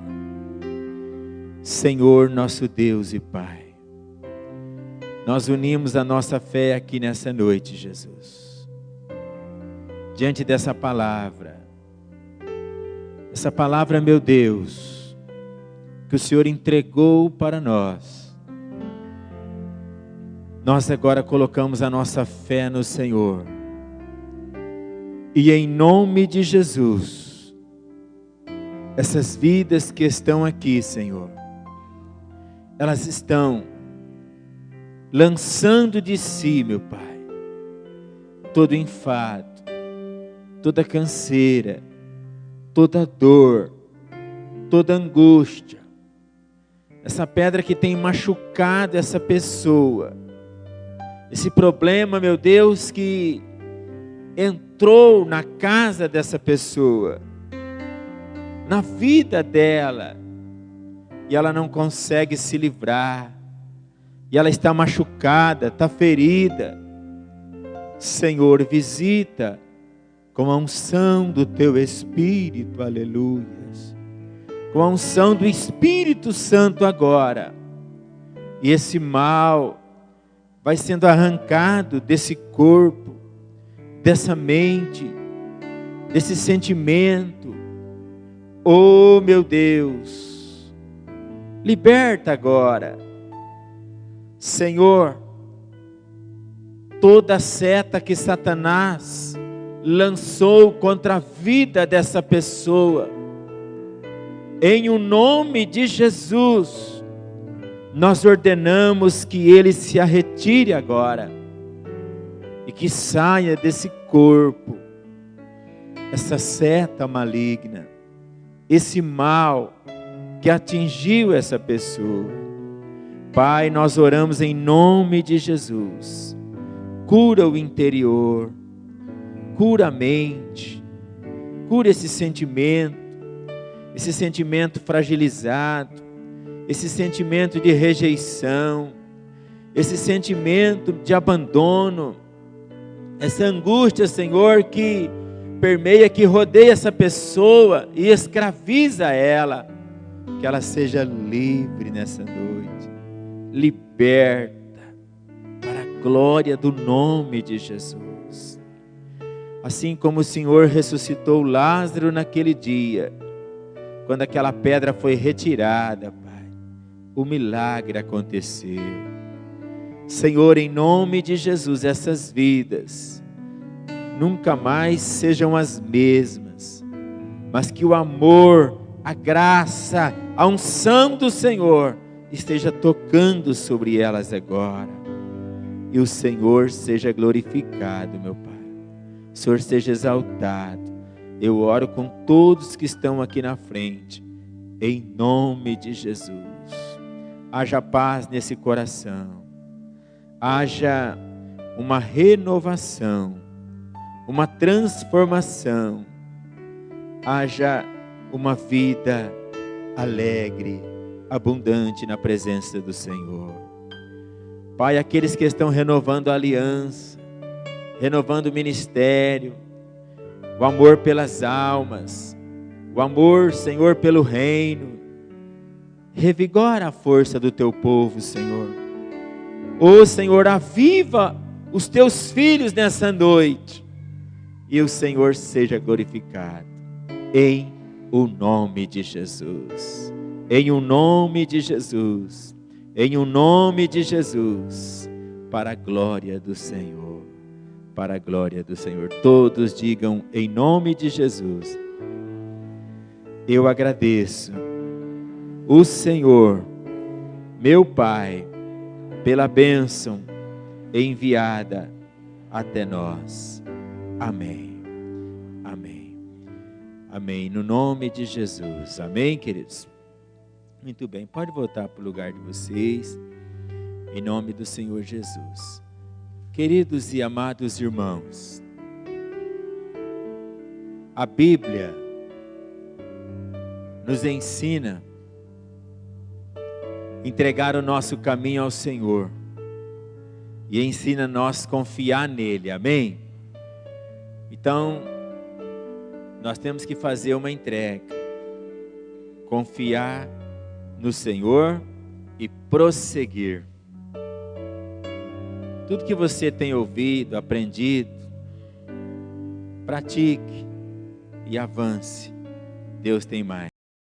Senhor, nosso Deus e Pai, nós unimos a nossa fé aqui nessa noite, Jesus. Diante dessa palavra, essa palavra, meu Deus, que o Senhor entregou para nós. Nós agora colocamos a nossa fé no Senhor. E em nome de Jesus, essas vidas que estão aqui, Senhor, elas estão lançando de si, meu Pai, todo enfado, toda canseira, toda dor, toda angústia, essa pedra que tem machucado essa pessoa, esse problema, meu Deus, que entrou na casa dessa pessoa, na vida dela, e ela não consegue se livrar, e ela está machucada, está ferida. Senhor, visita com a unção do Teu Espírito, aleluias, com a unção do Espírito Santo agora, e esse mal vai sendo arrancado desse corpo, dessa mente, desse sentimento. Oh, meu Deus, liberta agora, Senhor, toda seta que Satanás lançou contra a vida dessa pessoa, em o nome de Jesus, nós ordenamos que ele se retire agora, e que saia desse corpo, essa seta maligna, esse mal que atingiu essa pessoa. Pai, nós oramos em nome de Jesus, cura o interior, cura a mente, cura esse sentimento fragilizado, esse sentimento de rejeição, esse sentimento de abandono, essa angústia, Senhor, que permeia, que rodeia essa pessoa e escraviza ela, que ela seja livre nessa noite, liberta, para a glória do nome de Jesus. Assim como o Senhor ressuscitou Lázaro naquele dia, quando aquela pedra foi retirada, Pai, o milagre aconteceu. Senhor, em nome de Jesus, essas vidas nunca mais sejam as mesmas, mas que o amor, a graça, a unção do Senhor esteja tocando sobre elas agora, e o Senhor seja glorificado, meu Pai, o Senhor seja exaltado. Eu oro com todos que estão aqui na frente, em nome de Jesus. Haja paz nesse coração, haja uma renovação, uma transformação, haja uma vida alegre, abundante na presença do Senhor. Pai, aqueles que estão renovando a aliança, renovando o ministério, o amor pelas almas, o amor, Senhor, pelo reino. Revigora a força do teu povo, Senhor. Ô Senhor, aviva os teus filhos nessa noite, e o Senhor seja glorificado, em o nome de Jesus, em o nome de Jesus, em o nome de Jesus, para a glória do Senhor, para a glória do Senhor. Todos digam em nome de Jesus. Eu agradeço o Senhor, meu Pai, pela bênção enviada até nós. Amém, amém, amém, no nome de Jesus, amém, queridos? Muito bem, pode voltar para o lugar de vocês, em nome do Senhor Jesus. Queridos e amados irmãos, a Bíblia nos ensina a entregar o nosso caminho ao Senhor, e ensina a nós confiar nele, amém? Então, nós temos que fazer uma entrega, confiar no Senhor e prosseguir. Tudo que você tem ouvido, aprendido, pratique e avance. Deus tem mais.